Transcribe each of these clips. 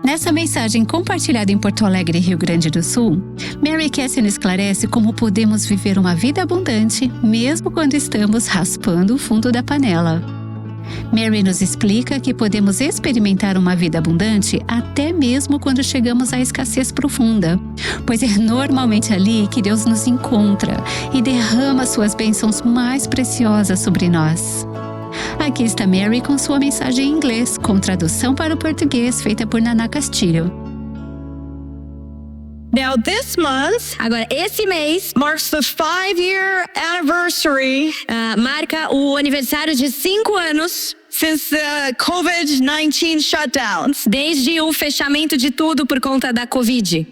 Nessa mensagem compartilhada em Porto Alegre, Rio Grande do Sul, Mary Cassin esclarece como podemos viver uma vida abundante mesmo quando estamos raspando o fundo da panela. Mary nos explica que podemos experimentar uma vida abundante até mesmo quando chegamos à escassez profunda, pois é normalmente ali que Deus nos encontra e derrama suas bênçãos mais preciosas sobre nós. Aqui está Mary com sua mensagem em inglês, com tradução para o português feita por Naná Castilho. Now this month, Agora, esse mês marks the 5-year anniversary marca o aniversário de 5 anos since the COVID-19 shutdowns. desde o fechamento de tudo por conta da Covid.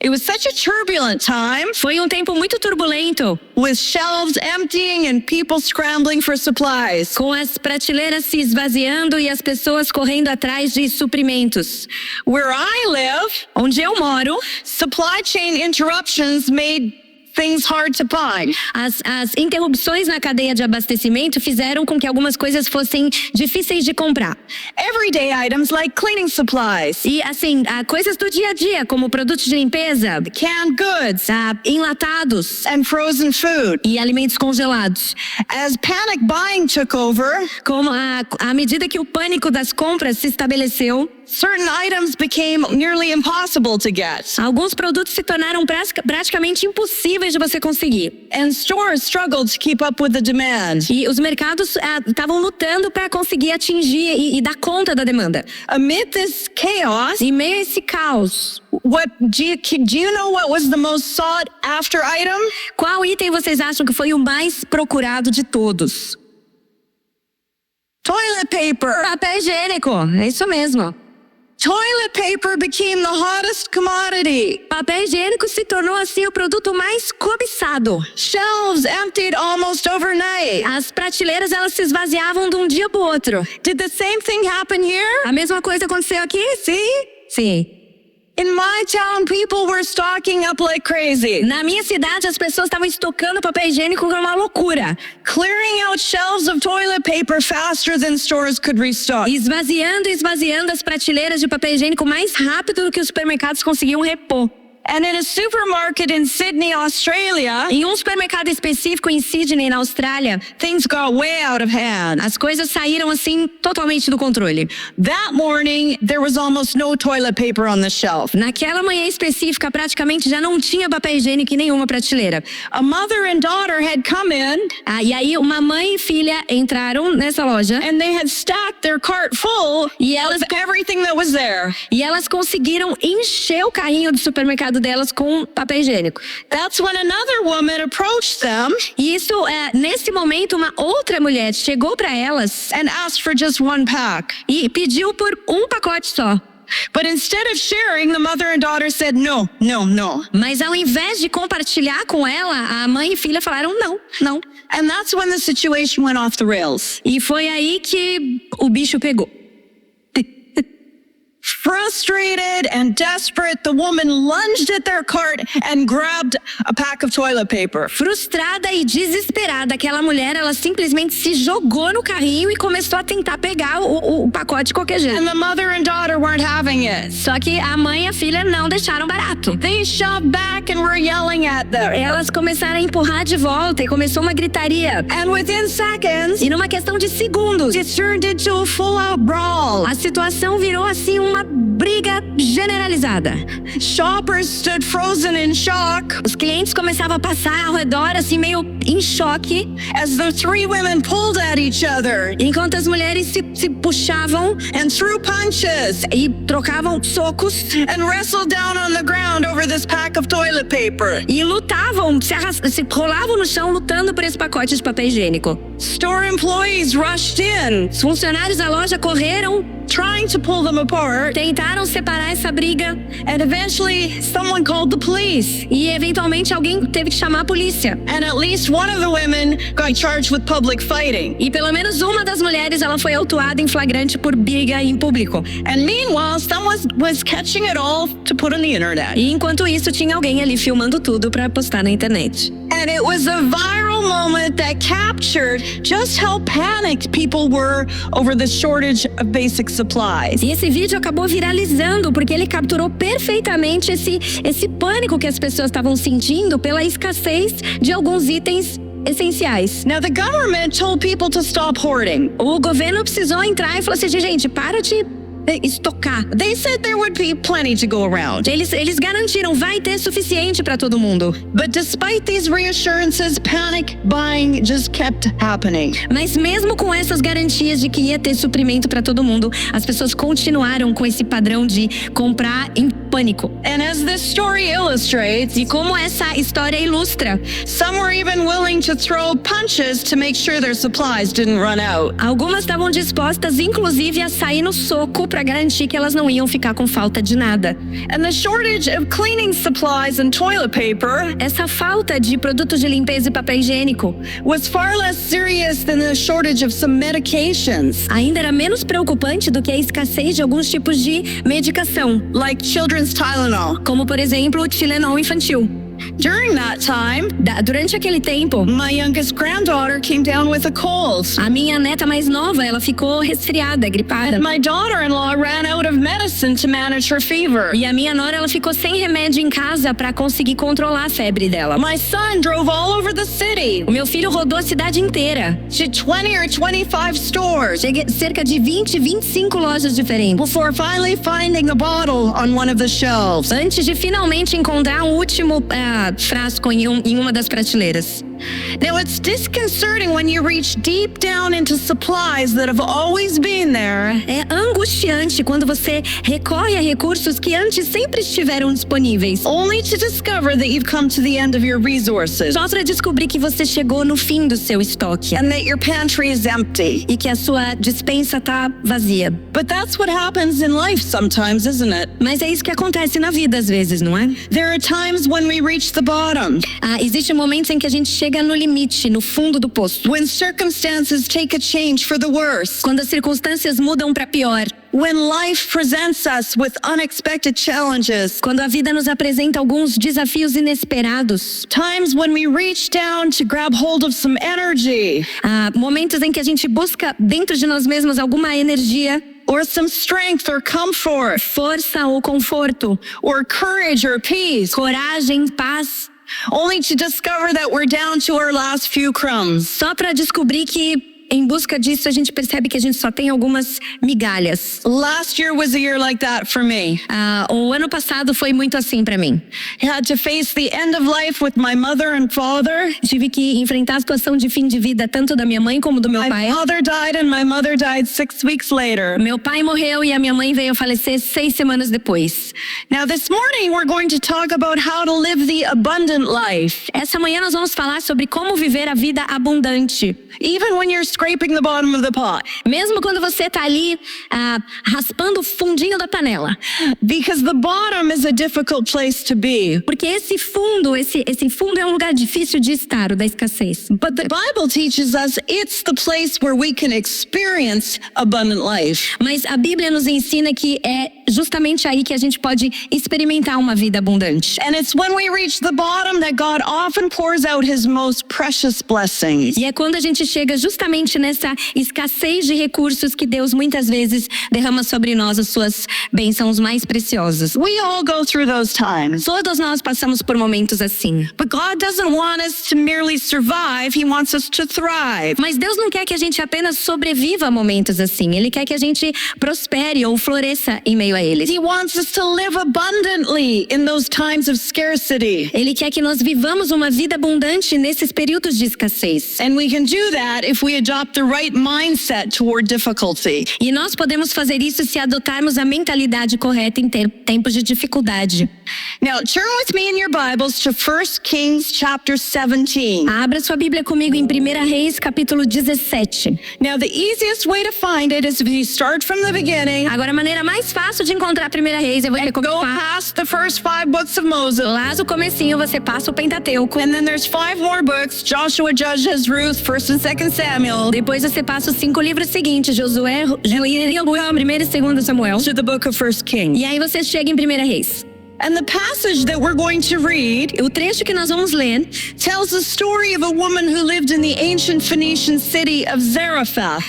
It was such a turbulent time, Foi um tempo muito turbulento, with shelves emptying and people scrambling for supplies. com as prateleiras se esvaziando e as pessoas correndo atrás de suprimentos. Where I live, Onde eu moro, supply chain interruptions made things hard to find. as interrupções na cadeia de abastecimento fizeram com que algumas coisas fossem difíceis de comprar. Everyday items like cleaning supplies, E assim, coisas do dia a dia, como produtos de limpeza, canned goods, enlatados and frozen food. e alimentos congelados. As panic buying took over, Como à medida que o pânico das compras se estabeleceu, certain items became nearly impossible to get. alguns produtos se tornaram praticamente impossíveis de você conseguir. And stores struggled to keep up with the demand. E os mercados estavam lutando para conseguir atingir e dar conta da demanda. Amid this chaos, Em meio a esse caos, do you know what was the most sought after item? qual item vocês acham que foi o mais procurado de todos? Toilet paper. Papel higiênico, é isso mesmo. Toilet paper became the hottest commodity. Papel higiênico se tornou assim o produto mais cobiçado. Shelves emptied almost overnight. As prateleiras elas se esvaziavam de um dia para o outro. Did the same thing happen here? A mesma coisa aconteceu aqui? See? Sim. In my town, people were stocking up like crazy. Na minha cidade, as pessoas estavam estocando papel higiênico com uma loucura. Clearing out shelves of toilet paper faster than stores could restock. Esvaziando as prateleiras de papel higiênico mais rápido do que os supermercados conseguiam repor. And in a supermarket in Sydney, Australia, Em um supermercado específico em Sydney, na Austrália, things got way out of hand. as coisas saíram assim totalmente do controle. That morning, there was almost no toilet paper on the shelf. Naquela manhã específica, praticamente já não tinha papel higiênico em nenhuma prateleira. A mother and daughter had come in, E aí uma mãe e filha entraram nessa loja and they had stacked their cart full e elas, with everything that was there. conseguiram encher o carrinho do supermercado delas com papel higiênico. That's when another woman approached them E isso, nesse momento, uma outra mulher chegou para elas and asked for just one pack. e pediu por um pacote só. But instead of sharing, the mother and daughter said, no, no, no. Mas ao invés de compartilhar com ela, a mãe e filha falaram não, não. And that's when the situation went off the rails. E foi aí que o bicho pegou. Frustrated and desperate, the woman lunged at their cart and grabbed a pack of toilet paper. Frustrada e desesperada, aquela mulher, ela simplesmente se jogou no carrinho e começou a tentar pegar o pacote de qualquer jeito. And the mother and daughter weren't having it. Só que a mãe e a filha não deixaram barato. They shoved back and were yelling at them. Elas começaram a empurrar de volta e começou uma gritaria. And within seconds, E numa questão de segundos, it turned into a full-out brawl. a situação virou assim uma briga generalizada. Shoppers stood frozen in shock Os clientes começavam a passar ao redor assim meio em choque, as the three women pulled at each other enquanto as mulheres se puxavam and threw punches e trocavam socos and wrestled down on the ground over this pack of toilet paper. e lutavam, se rolavam no chão lutando por esse pacote de papel higiênico. Store employees rushed in, Os funcionários da loja correram, trying to pull them apart, tentaram separar essa briga and eventually someone called the police. e eventualmente alguém teve que chamar a polícia. And at least one of the women got charged with public fighting. E pelo menos uma das mulheres ela foi autuada em flagrante por briga em público. And meanwhile, someone was catching it all to put on the internet. E enquanto isso tinha alguém ali filmando tudo para postar na internet. And it was a viral moment that captured just how panicked people were over the shortage of basic supplies. E esse vídeo acabou viralizando porque ele capturou perfeitamente esse pânico que as pessoas estavam sentindo pela escassez de alguns itens essenciais. Now, the government told people to stop hoarding. O governo precisou entrar e falou assim, gente, para de estocar. They said there would be plenty to go around. Eles garantiram, vai ter suficiente para todo mundo. But despite these reassurances, panic buying just kept happening. Mas mesmo com essas garantias de que ia ter suprimento para todo mundo, as pessoas continuaram com esse padrão de comprar em pânico. And as this story illustrates, E como essa história ilustra, some were even willing to throw punches to make sure their supplies didn't run out. algumas estavam dispostas, inclusive, a sair no soco para garantir que elas não iam ficar com falta de nada. And the shortage of cleaning supplies and toilet paper Essa falta de produtos de limpeza e papel higiênico was far less serious than the shortage of some medications, ainda era menos preocupante do que a escassez de alguns tipos de medicação, like children's Tylenol. como, por exemplo, o Tilenol infantil. During that time, Durante aquele tempo, my youngest granddaughter came down with a cold. a minha neta mais nova, ela ficou resfriada, gripada. My daughter-in-law ran out of medicine to manage her fever. E a minha nora, ela ficou sem remédio em casa para conseguir controlar a febre dela. My son drove all over the city O meu filho rodou a cidade inteira. to 20 or 25 stores Cheguei cerca de 20, 25 lojas diferentes. before finally finding the bottle on one of the shelves. Antes de finalmente encontrar um último frasco em uma das prateleiras. Now, it's disconcerting when you reach deep down into supplies that have always been there, É angustiante quando você recorre a recursos que antes sempre estiveram disponíveis, only to discover that you've come to the end of your resources só para descobrir que você chegou no fim do seu estoque and that your pantry is empty. e que a sua despensa tá vazia. But that's what happens in life sometimes, isn't it? Mas é isso que acontece na vida às vezes, não é? There are times when we reach the bottom, Existem momentos em que a gente chega no limite, no fundo do poço. when circumstances take a change for the worse, Quando as circunstâncias mudam para pior. when life presents us with unexpected challenges, Quando a vida nos apresenta alguns desafios inesperados. times when we reach down to grab hold of some energy Momentos em que a gente busca dentro de nós mesmos alguma energia, or some strength or comfort força ou conforto, or courage or peace, coragem, paz, only to discover that we're down to our last few crumbs. só para descobrir que em busca disso a gente percebe que a gente só tem algumas migalhas. Last year was a year like that for me. O ano passado foi muito assim para mim. I had to face the end of life with my mother and father. Tive que enfrentar a situação de fim de vida tanto da minha mãe como do meu My pai. father died and my mother died 6 weeks later. Meu pai morreu e a minha mãe veio a falecer 6 semanas depois. Now this morning we're going to talk about how to live the abundant life. Essa manhã nós vamos falar sobre como viver a vida abundante. Even when you're scraping the bottom of the pot. Mesmo quando você tá ali raspando o fundinho da panela. Because the bottom is a difficult place to be. Porque esse fundo é um lugar difícil de estar, o da escassez. But the Bible teaches us it's the place where we can experience abundant life. Mas a Bíblia nos ensina que é justamente aí que a gente pode experimentar uma vida abundante. And it's when we reach the bottom that God often pours out his most precious blessings. E é quando a gente chega justamente nessa escassez de recursos que Deus muitas vezes derrama sobre nós as suas bênçãos mais preciosas. We all go through those times. Todos nós passamos por momentos assim. But God doesn't want us to merely survive, he wants us to thrive. Mas Deus não quer que a gente apenas sobreviva a momentos assim. Ele quer que a gente prospere ou floresça em meio a eles. He wants us to live abundantly in those times of scarcity. Ele quer que nós vivamos uma vida abundante nesses períodos de escassez. And we can do that if we adopt the right mindset toward difficulty. E nós podemos fazer isso se adotarmos a mentalidade correta em tempos de dificuldade. Now, turn with me in your Bibles to 1 Kings chapter 17. Abra sua Bíblia comigo em 1 Reis, capítulo 17. Now, the easiest way to find it is if you start from the beginning, Agora, a maneira mais fácil de encontrar 1 Reis, eu vou go começar past the first 5 books of Moses. lá no comecinho, você passa o Pentateuco. And then there's 5 more books, Joshua, Judges, Ruth, 1st and 2nd Samuel, Depois você passa os 5 livros seguintes, Josué, 1º e 2º Samuel. to the book of 1 Kings. E aí você chega em 1 Reis. And the passage that we're going to read O trecho que nós vamos ler tells the story of a woman who lived in the ancient Phoenician city of Zarephath.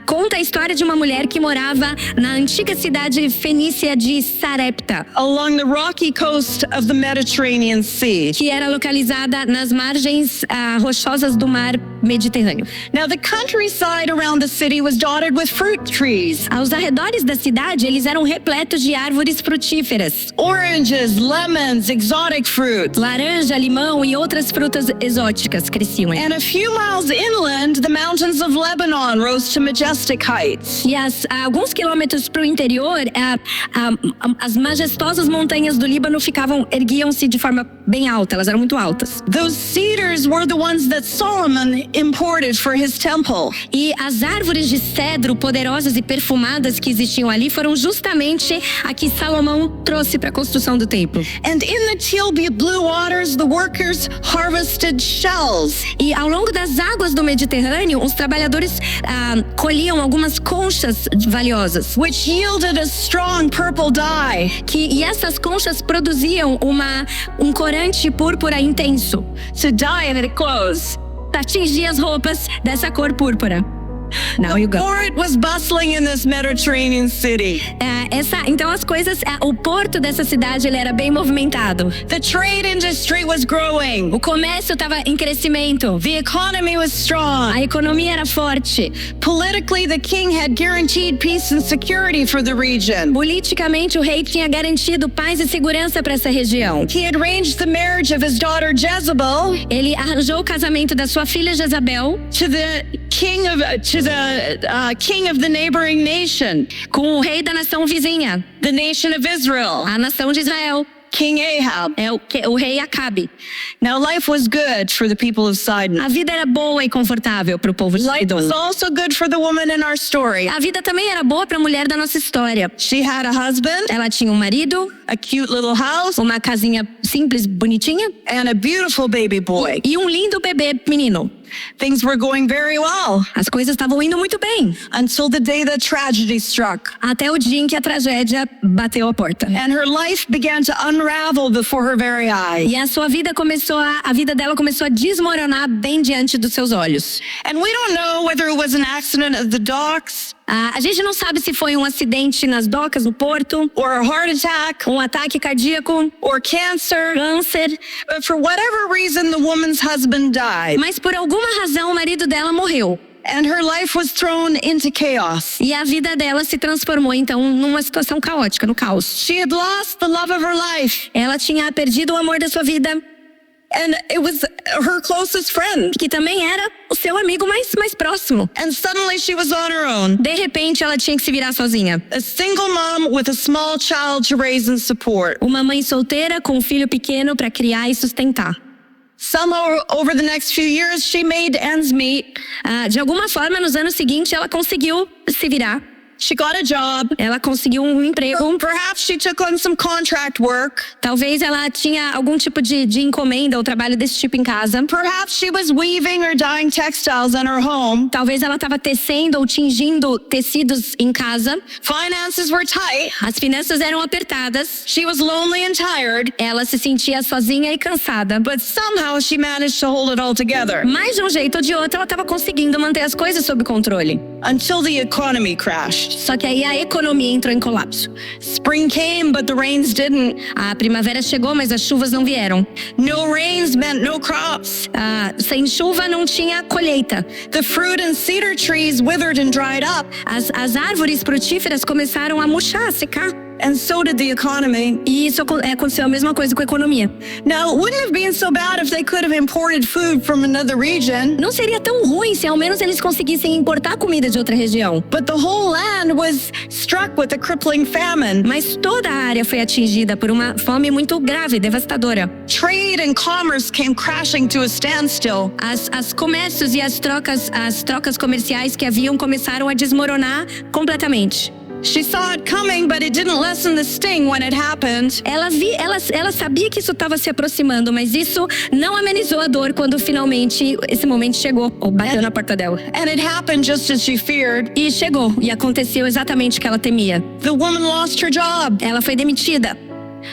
conta a história de uma mulher que morava na antiga cidade fenícia de Sarepta, Along the rocky coast of the Mediterranean Sea. que era localizada nas margens rochosas do mar Mediterrâneo. Now, the countryside around the city was dotted with fruit trees, Aos arredores da cidade, eles eram repletos de árvores frutíferas. oranges, lemons, exotic fruits. Laranja, limão e outras frutas exóticas cresciam. And a few miles inland, the mountains of Lebanon rose to majestic heights. E alguns quilômetros para o interior, as majestosas montanhas do Líbano erguiam-se de forma bem alta, elas eram muito altas. Those cedars were the ones that Solomon imported for his temple. E as árvores de cedro poderosas e perfumadas que existiam ali foram justamente a que Salomão trouxe para a construção do templo. And in the teal blue waters, the workers harvested shells. E ao longo das águas do Mediterrâneo, os trabalhadores colhiam algumas conchas valiosas. Which yielded a strong purple dye. E essas conchas produziam um corante púrpura intenso To dye the clothes. para atingir as roupas dessa cor púrpura. Now you go. Port was bustling in this Mediterranean city. Então as coisas, o porto dessa cidade ele era bem movimentado. The trade industry was growing. O comércio estava em crescimento. The economy was strong. A economia era forte. Politically, the king had guaranteed peace and security for the region. Politicamente, o rei tinha garantido paz e segurança para essa região. He had arranged the marriage of his daughter Jezebel Ele arranjou o casamento da sua filha Jezabel to the king of the neighboring nation, com o rei da nação vizinha, the nation of Israel, a nação de Israel. King Ahab. O rei Acabe. Now, life was good for the people of Sidon. A vida era boa e confortável para o povo de Life was Sidom. also good for the woman in our story. A vida também era boa para a mulher da nossa história. She had a husband, Ela tinha um marido, a cute little house, uma casinha simples, bonitinha, and a beautiful baby boy. e um lindo bebê menino. Things were going very well As coisas estavam indo muito bem, until the day that tragedy struck. até o dia em que a tragédia bateu a porta. And her life began to unravel before her very eyes. E a vida dela começou a desmoronar bem diante dos seus olhos. And we don't know whether it was an accident at the docks A gente não sabe se foi um acidente nas docas, no porto, or a heart attack um ataque cardíaco, or cancer. câncer, But for whatever reason, the woman's husband died. mas por alguma razão o marido dela morreu. And her life was thrown into chaos. E a vida dela se transformou então numa situação caótica, no caos. She had lost the love of her life. Ela tinha perdido o amor da sua vida, And it was her closest friend. que também era o seu amigo mais próximo. And suddenly she was on her own. De repente ela tinha que se virar sozinha. A single mom with a small child to raise and support. Uma mãe solteira com um filho pequeno para criar e sustentar. Somehow, over the next few years, she made ends meet. De alguma forma, nos anos seguintes, ela conseguiu se virar. She got a job. Ela conseguiu um emprego. Perhaps she took on some contract work. Talvez ela tinha algum tipo de encomenda ou trabalho desse tipo em casa. Perhaps she was weaving or dyeing textiles in her home. Talvez ela estava tecendo ou tingindo tecidos em casa. Finances were tight. As finanças eram apertadas. She was lonely and tired. Ela se sentia sozinha e cansada. But somehow she managed to hold it all together. Mas de um jeito ou de outro, ela estava conseguindo manter as coisas sob controle. Until the economy crashed. Só que aí a economia entrou em colapso. Spring came, but the rains didn't. A primavera chegou, mas as chuvas não vieram. No rains meant no crops. Sem chuva não tinha colheita. The fruit and cedar trees withered and dried up. As árvores frutíferas começaram a murchar, a secar. And so did the economy. E isso aconteceu a mesma coisa com a economia. Now, it wouldn't have been so bad if they could have imported food from another region. Não seria tão ruim se ao menos eles conseguissem importar comida de outra região. But the whole land was struck with a crippling famine. Mas toda a área foi atingida por uma fome muito grave, devastadora. Trade and commerce came crashing to a standstill. As comércios e as trocas comerciais que haviam começaram a desmoronar completamente. She saw it coming, but it didn't lessen the sting when it happened. Ela sabia que isso estava se aproximando, mas isso não amenizou a dor quando finalmente esse momento chegou, ou bateu na porta dela. And it happened just as she feared. E chegou, e aconteceu exatamente o que ela temia. The woman lost her job. Ela foi demitida.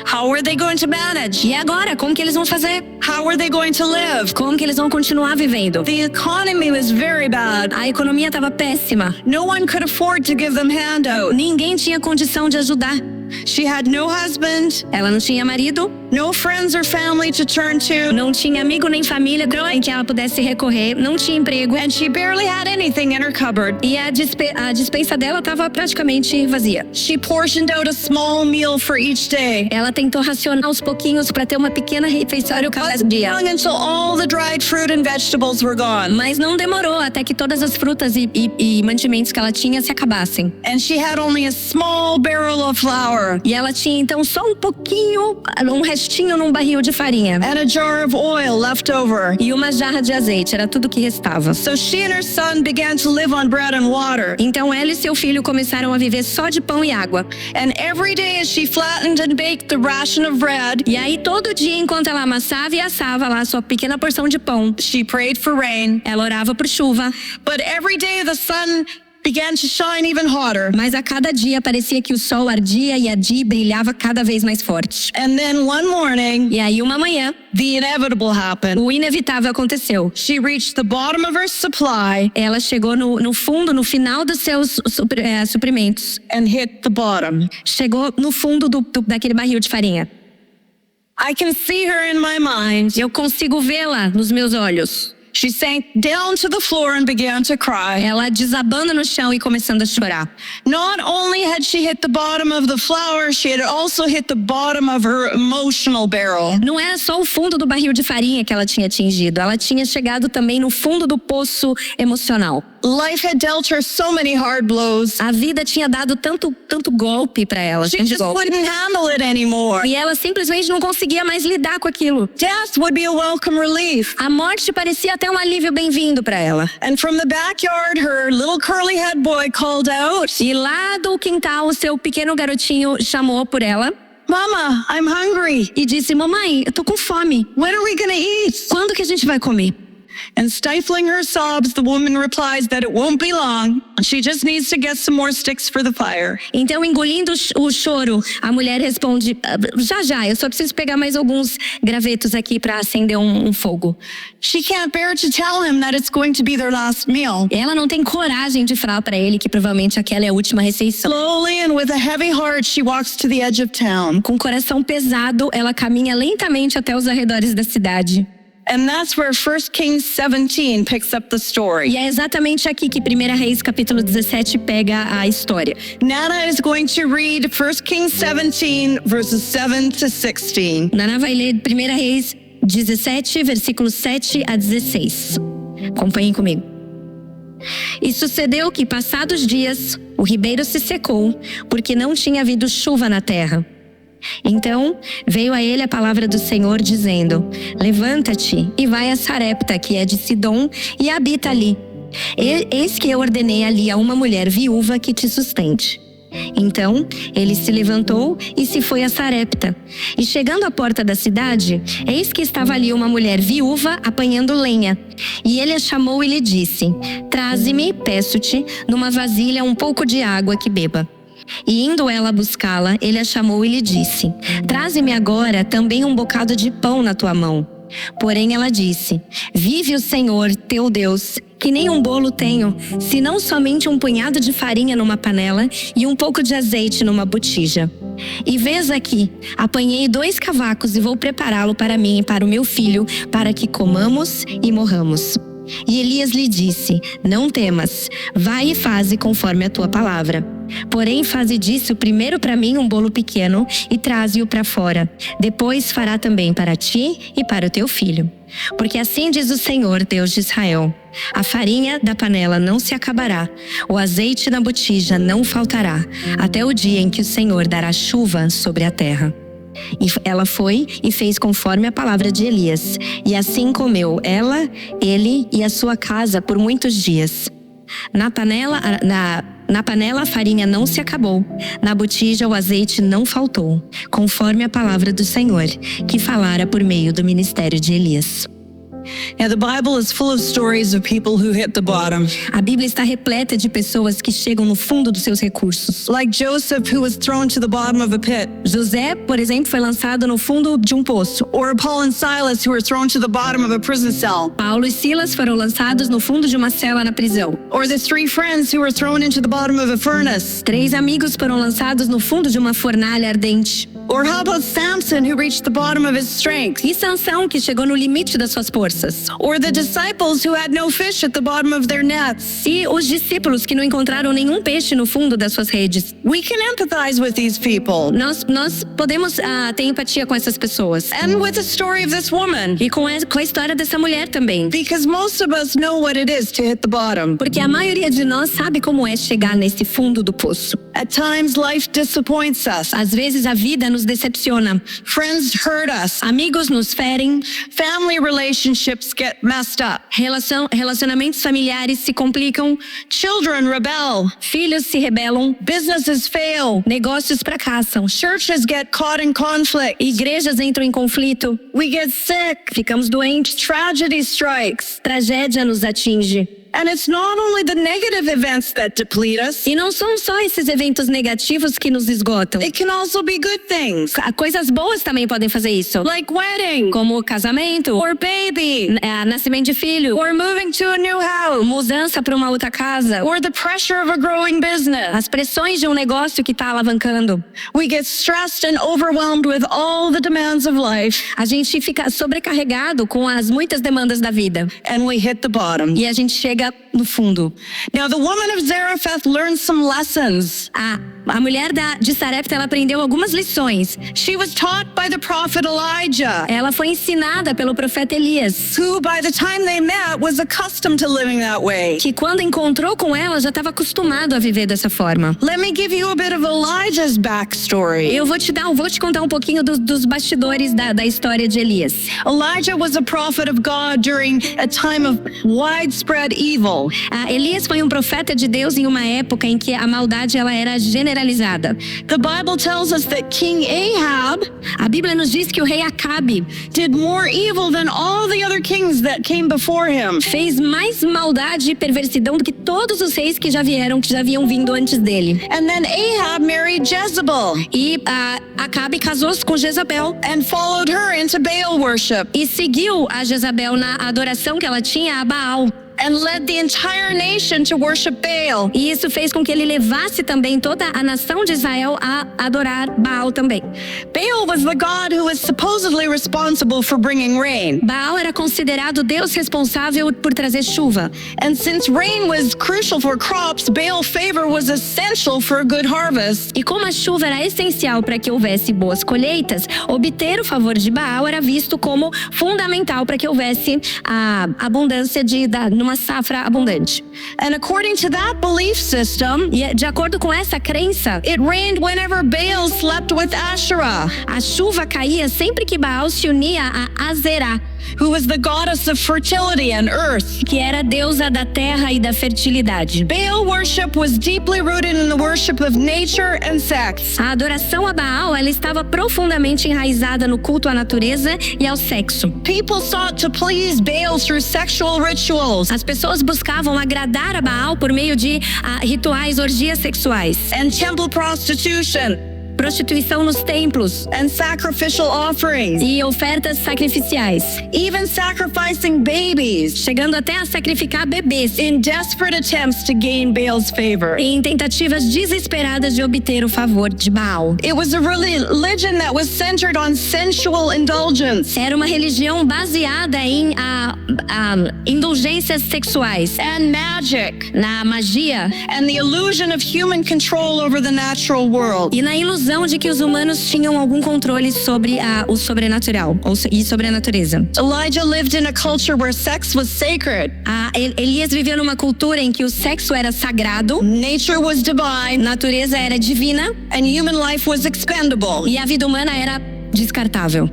How were they going to manage? E agora, como que eles vão fazer? How were they going to live? Como que eles vão continuar vivendo? The economy was very bad. A economia estava péssima. No one could afford to give them handouts. Ninguém tinha condição de ajudar. She had no husband, Ela não tinha marido, no friends or family to turn to, não tinha amigo nem família em que ela pudesse recorrer, não tinha emprego. and she barely had anything in her cupboard. E a despensa dela estava praticamente vazia. She portioned out a small meal for each day. Ela tentou racionar aos pouquinhos para ter uma pequena refeitório cada dia. Long until all the dried fruit and vegetables were gone. Mas não demorou até que todas as frutas e mantimentos que ela tinha se acabassem. And she had only a small barrel of flour E ela tinha então só um pouquinho, um restinho num barril de farinha. and a jar of oil left over. E uma jarra de azeite, era tudo que restava. So she and her son began to live on bread and water. Então ela e seu filho começaram a viver só de pão e água. And every day as she flattened and baked the ration of bread, E aí todo dia, enquanto ela amassava e assava lá a sua pequena porção de pão, she prayed for rain. ela orava por chuva. But every day the sun began to shine even hotter. Mas a cada dia parecia que o sol ardia e brilhava cada vez mais forte. And then one morning, E aí uma manhã, the inevitable happened. o inevitável aconteceu. She reached the bottom of her supply Ela chegou no fundo, no final dos seus suprimentos. and hit the bottom. Chegou no fundo daquele barril de farinha. I can see her in my mind. Eu consigo vê-la nos meus olhos. She sank down to the floor and began to cry. Ela desabando no chão e começando a chorar. Not only had she hit the bottom of the flour, she had also hit the bottom of her emotional barrel. Não era só o fundo do barril de farinha que ela tinha atingido. Ela tinha chegado também no fundo do poço emocional. Life had dealt her so many hard blows. A vida tinha dado tanto golpe para ela. She tanto just golpe. wouldn't handle it anymore. E ela simplesmente não conseguia mais lidar com aquilo. Death would be a welcome relief. A morte parecia até um alívio bem-vindo para ela. And from the backyard, her little curly-head boy called out, E lá do quintal, o seu pequeno garotinho chamou por ela "Mama, I'm hungry. e disse: Mamãe, eu tô com fome. When are we gonna eat?" Quando que a gente vai comer? And stifling her sobs, the woman replies that it won't be long. She just needs to get some more sticks for the fire. Então, engolindo o choro, a mulher responde: já, eu só preciso pegar mais alguns gravetos aqui para acender um fogo. She can't bear to tell him that it's going to be their last meal. Ela não tem coragem de falar para ele que provavelmente aquela é a última refeição. Slowly and with a heavy heart, she walks to the edge of town. Com o coração pesado, ela caminha lentamente até os arredores da cidade. And that's where 1 Kings 17 picks up the story. E é exatamente aqui que 1 Reis capítulo 17 pega a história. Nana is going to read 1 Kings 17 verses 7 to 16. Nana vai ler 1 Reis 17, versículos 7 a 16. Acompanhem comigo. E sucedeu que, passados dias, o ribeiro se secou, porque não tinha havido chuva na terra. Então veio a ele a palavra do Senhor, dizendo: Levanta-te e vai a Sarepta, que é de Sidom, e habita ali. Eis que eu ordenei ali a uma mulher viúva que te sustente. Então ele se levantou e se foi a Sarepta. E chegando à porta da cidade, eis que estava ali uma mulher viúva apanhando lenha. E ele a chamou e lhe disse: Traze-me, peço-te, numa vasilha um pouco de água que beba. E indo ela buscá-la, ele a chamou e lhe disse: Traze-me agora também um bocado de pão na tua mão. Porém ela disse: Vive o Senhor, teu Deus, que nem um bolo tenho, senão somente um punhado de farinha numa panela e um pouco de azeite numa botija. E vês aqui, apanhei 2 cavacos e vou prepará-lo para mim e para o meu filho, para que comamos e morramos. E Elias lhe disse: Não temas, vai e faze conforme a tua palavra. Porém faze disso primeiro para mim um bolo pequeno e traze-o para fora. Depois fará também para ti e para o teu filho. Porque assim diz o Senhor, Deus de Israel: a farinha da panela não se acabará, o azeite na botija não faltará, até o dia em que o Senhor dará chuva sobre a terra. E ela foi e fez conforme a palavra de Elias. E assim comeu ela, ele e a sua casa por muitos dias. Na panela a farinha não se acabou, na botija o azeite não faltou, conforme a palavra do Senhor, que falara por meio do ministério de Elias. Yeah, the Bible is full of stories of people who hit the bottom. A Bíblia está repleta de pessoas que chegam no fundo dos seus recursos. Like Joseph, who was thrown to the bottom of a pit. José, por exemplo, foi lançado no fundo de um poço. Or Paul and Silas, who were thrown to the bottom of a prison cell. Paulo e Silas foram lançados no fundo de uma cela na prisão. Or the three friends who were thrown into the bottom of a furnace. 3 amigos foram lançados no fundo de uma fornalha ardente. Or how about Samson, who reached the bottom of his strength? E Sansão, que chegou no limite das suas forças. Or the disciples who had no fish at the bottom of their nets. E os discípulos que não encontraram nenhum peixe no fundo das suas redes. We can empathize with these people. Nós podemos ter empatia com essas pessoas. And with the story of this woman. E com a história dessa mulher também. Because most of us know what it is to hit the bottom. Porque a maioria de nós sabe como é chegar nesse fundo do poço. At times life disappoints us. Às vezes a vida nos decepciona. Friends hurt us. Amigos nos ferem. Family relationships get messed up. Relacionamentos familiares se complicam. Children rebel. Filhos se rebelam. Businesses fail. Negócios fracassam. Churches get caught in conflict. Igrejas entram em conflito. We get sick. Ficamos doentes. Tragedy strikes. Tragédia nos atinge. And it's not only the negative events that deplete us. E não são só esses eventos negativos que nos esgotam. It can also be good things. Coisas boas também podem fazer isso. Like wedding. Como casamento. Or baby. Nascimento de filho. Or moving to a new house. Mudança para uma outra casa. Or the pressure of a growing business. As pressões de um negócio que está alavancando. We get stressed and overwhelmed with all the demands of life. A gente fica sobrecarregado com as muitas demandas da vida. And we hit the bottom. E a gente chega no fundo. Now the woman of Zarephath learned some lessons. A mulher de Sarepta, ela aprendeu algumas lições. She was taught by the prophet Elijah. Ela foi ensinada pelo profeta Elias. Who by the time they met was accustomed to living that way. Que quando encontrou com ela já estava acostumado a viver dessa forma. Let me give you a bit of Elijah's backstory. Eu vou te contar um pouquinho dos bastidores da história de Elias. Elijah was a prophet of God during a time of widespread evil. Elias foi um profeta de Deus em uma época em que a maldade ela era generalizada. The Bible tells us that King Ahab, a Bíblia nos diz que o rei Acabe did more evil than all the other kings that came before him. Fez mais maldade e perversidão do que todos os reis que já haviam vindo antes dele. And then Ahab married Jezebel. E Acabe casou-se com Jezabel and followed her into Baal worship. E seguiu a Jezabel na adoração que ela tinha a Baal. And led the entire nation to worship Baal. E isso fez com que ele levasse também toda a nação de Israel a adorar Baal também. Baal was the god who was supposedly responsible for bringing rain. Baal era considerado Deus responsável por trazer chuva. And since rain was crucial for crops, Baal's favor was essential for a good harvest. E como a chuva era essencial para que houvesse boas colheitas, obter o favor de Baal era visto como fundamental para que houvesse a abundância numa safra abundante. And according to that belief system, e de acordo com essa crença, it rained whenever Baal slept with Asherah. A chuva caía sempre que Baal se unia a Azerá, who was the goddess of fertility and earth, que era a deusa da terra e da fertilidade. Baal worship was deeply rooted in the worship of nature and sex. A adoração a Baal, ela estava profundamente enraizada no culto à natureza e ao sexo. People sought to please Baal through sexual rituals. As pessoas buscavam agradar a Baal por meio de rituais, orgias sexuais. And temple prostitution. Prostituição nos templos. And sacrificial offerings. E ofertas sacrificiais. Even sacrificing babies. Chegando até a sacrificar bebês. In desperate attempts to gain Baal's favor. Em tentativas desesperadas de obter o favor de Baal. It was a religion that was centered on sensual indulgence. Era uma religião baseada em indulgências sexuais. And magic. Na magia. And the illusion of human control over the natural world. E na ilusão de que os humanos tinham algum controle sobre o sobrenatural e sobre a natureza. Elijah lived in a culture where sex was sacred. Elias viveu numa cultura em que o sexo era sagrado, nature was divine, natureza era divina, and human life was expendable. E a vida humana era descartável.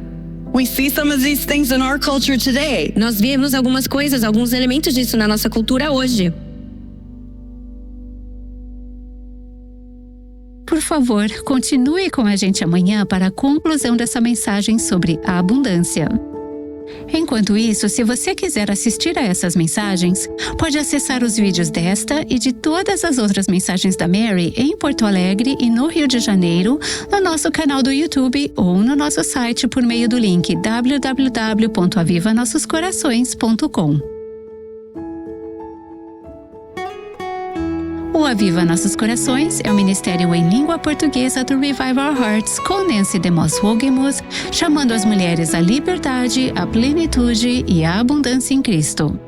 We see some of these things in our culture today. Nós vemos algumas coisas, alguns elementos disso na nossa cultura hoje. Por favor, continue com a gente amanhã para a conclusão dessa mensagem sobre a abundância. Enquanto isso, se você quiser assistir a essas mensagens, pode acessar os vídeos desta e de todas as outras mensagens da Mary em Porto Alegre e no Rio de Janeiro, no nosso canal do YouTube ou no nosso site por meio do link www.avivanossoscorações.com. O Aviva Nossos Corações é o ministério em língua portuguesa do Revive Our Hearts com Nancy DeMoss Wogemuth, chamando as mulheres à liberdade, à plenitude e à abundância em Cristo.